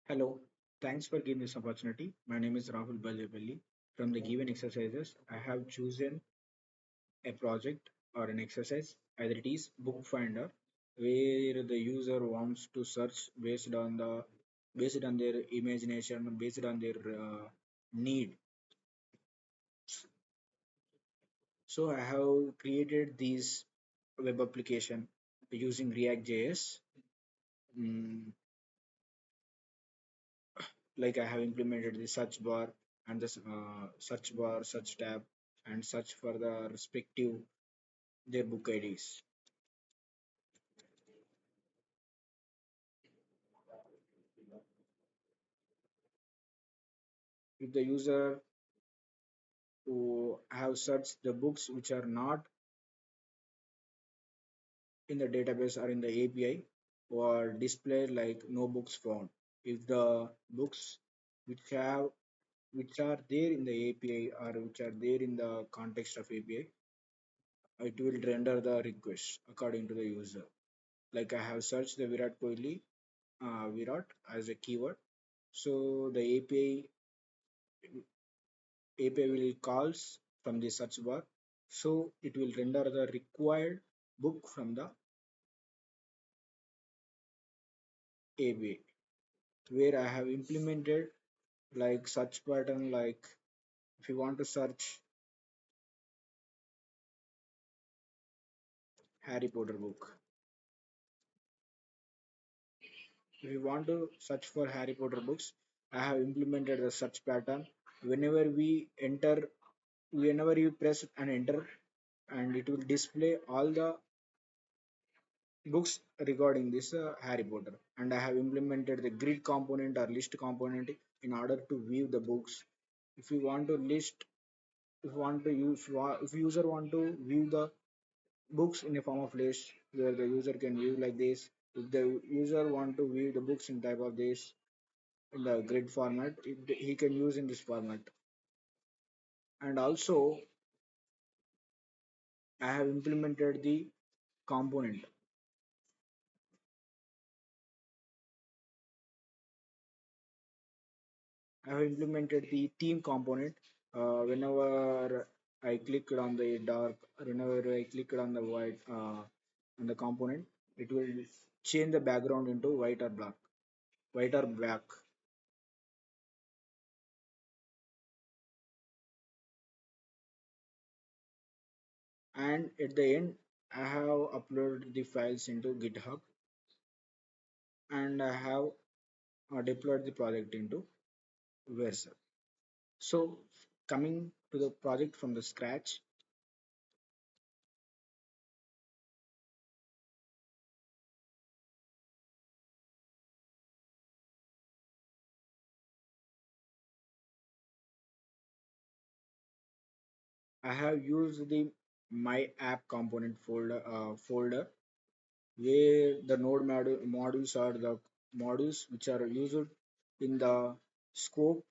Hello, thanks for giving this opportunity. My name is Rahul Baljapalli. From the given exercises, I have chosen a project or an exercise, either it is Book Finder, where the user wants to search based on their imagination, based on their need. So I have created this web application using React JS. Mm, like I have implemented the search bar and the search bar, search tab, and search for the respective their book IDs. If the user who have searched the books which are not in the database or in the API or displayed like no books found. If the books which have which are there in the API or which are there in the context of API, it will render the request according to the user. Like I have searched the Virat Kohli, Virat as a keyword. So the API will calls from the search bar. So it will render the required book from the API where I have implemented like search pattern like if you want to search Harry Potter book. If you want to search for Harry Potter books, I have implemented the search pattern. Whenever we enter, whenever you press and enter, and it will display all the books regarding this Harry Potter. And I have implemented the grid component or list component in order to view the books. If you want to list, if you want to use, if user want to view the books in a form of list where the user can view like this. If the user want to view the books in type of this in the grid format, he can use in this format. And also, I have implemented the component. I have implemented the theme component. Whenever I clicked on the dark, whenever I clicked on the white, on the component, it will change the background into white or black. And at the end, I have uploaded the files into GitHub and I have deployed the project into Vercel. So coming to the project from the scratch, I have used the my app component folder where the modules are the modules which are used in the scope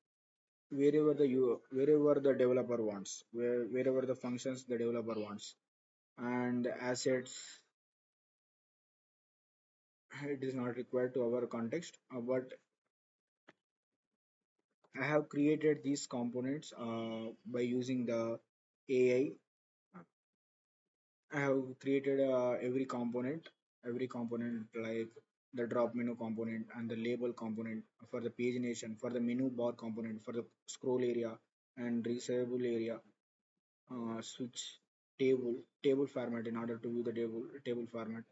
wherever the developer wants, wherever the functions the developer wants, and assets it is not required to our context, but I have created these components by using the AI. I have created every component like the drop menu component and the label component for the pagination, for the menu bar component, for the scroll area and reservable area, switch table format in order to view the table format.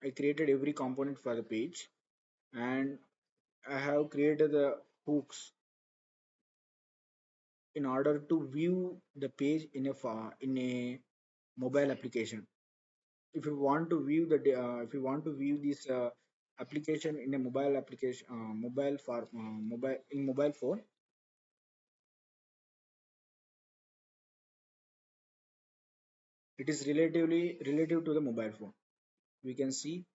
I created every component for the page, and I have created the hooks in order to view the page in in a mobile application. If you want to view if you want to view this application in a mobile application, mobile in mobile phone, it is relatively relative to the mobile phone. We can see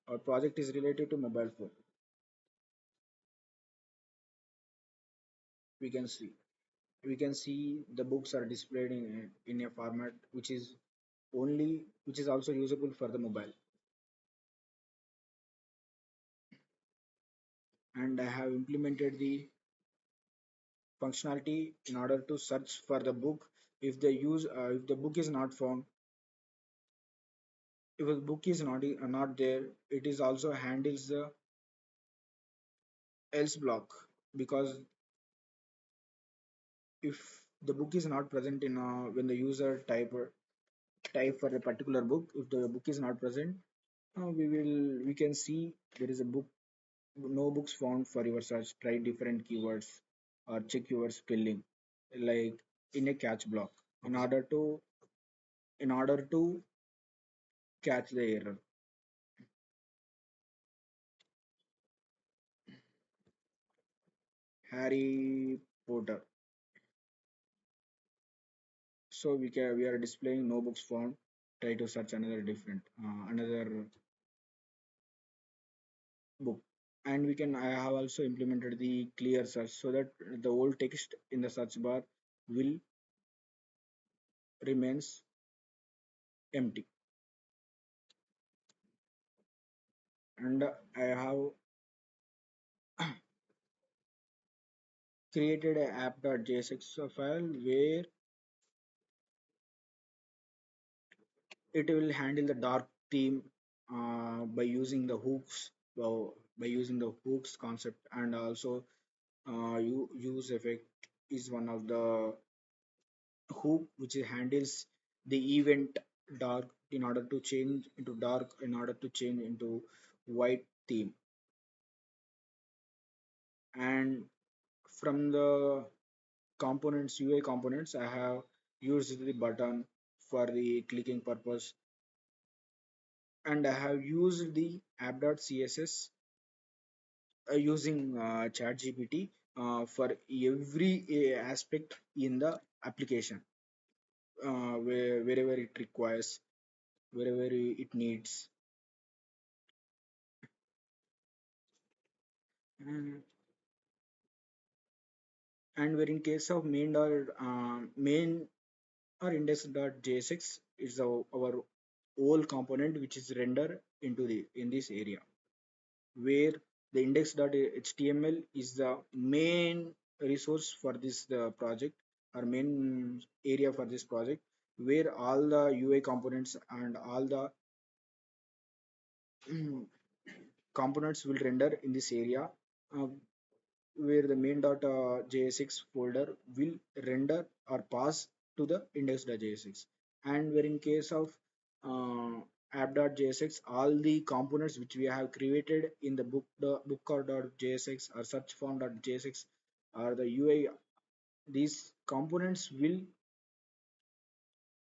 our project is related to mobile phone. We can see we can see the books are displayed in a format which is only, which is also usable for the mobile. And I have implemented the functionality in order to search for the book. If the book is not found, if a book is not there, it is also handles the else block, because if the book is not present in when the user type for a particular book, if the book is not present, we can see there is a book, no books found for your search. Try different keywords or check your spelling, like in a catch block, in order to in order to catch the error. Harry Potter. So we are displaying no books found. Try to search another different another book. And we can I have also implemented the clear search, so that the old text in the search bar will remains empty. And I have created a app.jsx file where it will handle the dark theme by using the hooks, by using the hooks concept. And also use effect is one of the hook which handles the event dark in order to change into dark, in order to change into white theme. And from the components, UI components, I have used the button for the clicking purpose. And I have used the app.css using ChatGPT for every aspect in the application, wherever it requires, wherever it needs. And, and where in case of main or index.jsx is our whole component which is rendered into the in this area, where the index.html is the main resource for this the project, or main area for this project, where all the UI components and all the components will render in this area, uh, where the main.jsx folder will render or pass to the index.jsx. And where in case of uh, app.jsx, all the components which we have created in the book.jsx or search form.jsx or the UI, these components will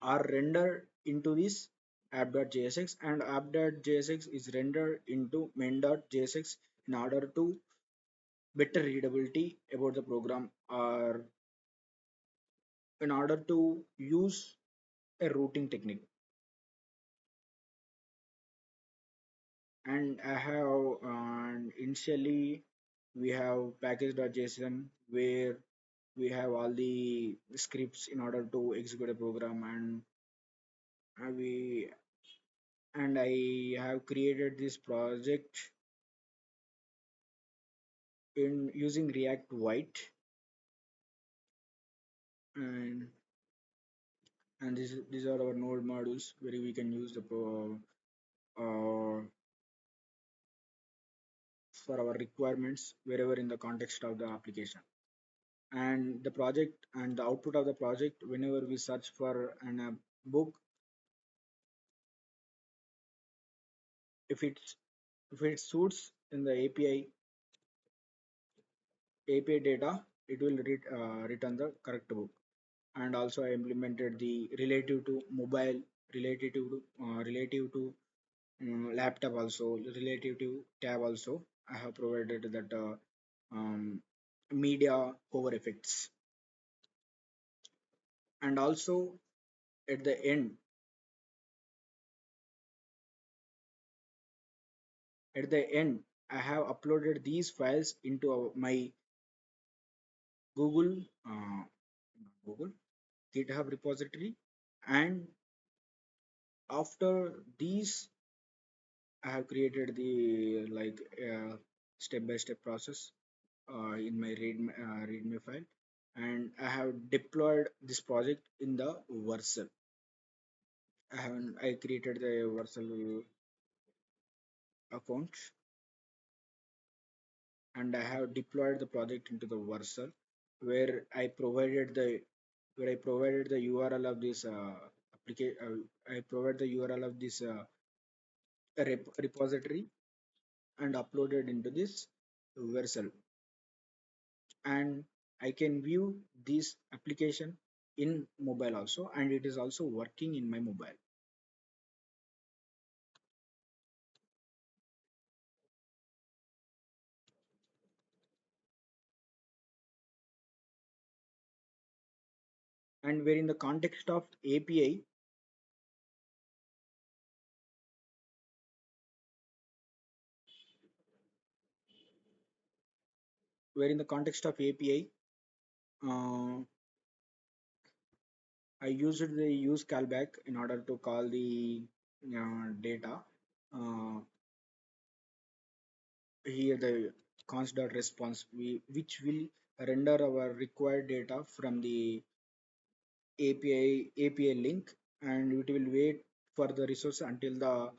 are rendered into this app.jsx, and app.jsx is rendered into main.jsx in order to better readability about the program, or in order to use a routing technique. And I have initially we have package.json where we have all the scripts in order to execute a program. And we and I have created this project in using React White. and these are our node modules where we can use the for our requirements wherever in the context of the application. And the project and the output of the project, whenever we search for a book, if it suits in the API data, it will return the correct book. And also I implemented the relative to mobile, relative to laptop, also relative to tab. Also I have provided that media cover effects. And also at the end, I have uploaded these files into my Google, not Google GitHub repository. And After these, I have created the step by step process in my readme file, and I have deployed this project in the Vercel. I created the Vercel account, and I have deployed the project into the Vercel, where I provided the URL of this application. I provide the URL of this repository and uploaded into this Vercel, and I can view this application in mobile also, and it is also working in my mobile. And where in the context of API, where in the context of API, I used the use callback in order to call the data. Uh, Here the const.response which will render our required data from the API link, and it will wait for the resource until the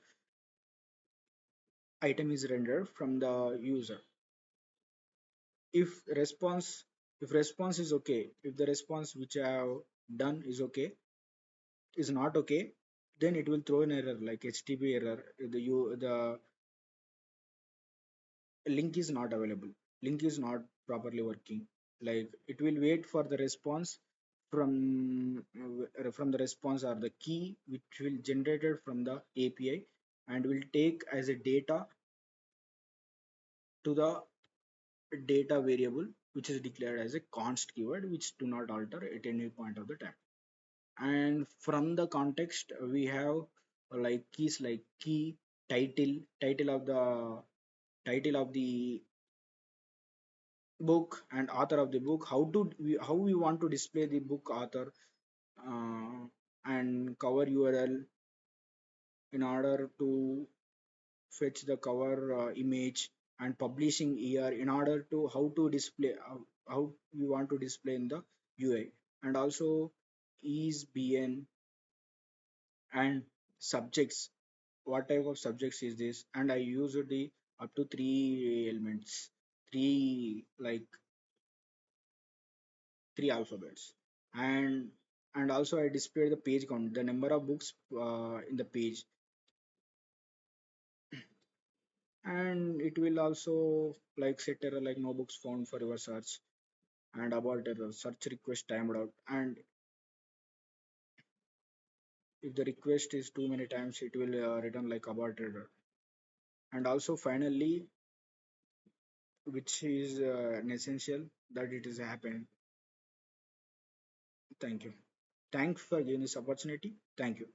item is rendered from the user. If response if response is okay, if the response which I have done is okay, is not okay, then it will throw an error like HTTP error. The link is not available, link is not properly working. Like it will wait for the response from the response or the key which will generated from the API, and will take as a data to the data variable which is declared as a const keyword, which do not alter at any point of the time. And from the context we have like keys like key, title of the book, and author of the book, how we want to display the book author, uh, and cover URL in order to fetch the cover image, and publishing year in order to how to display how we want to display in the UI, and also ISBN and subjects, what type of subjects is this, and I used the up to three elements, three like three alphabets, and also I displayed the page count, the number of books in the page, and it will also like set error like no books found for your search, and about error search request timed out, and if the request is too many times it will return like about error. And also finally, which is an essential that it is happening. Thank you. Thanks for giving this opportunity. Thank you.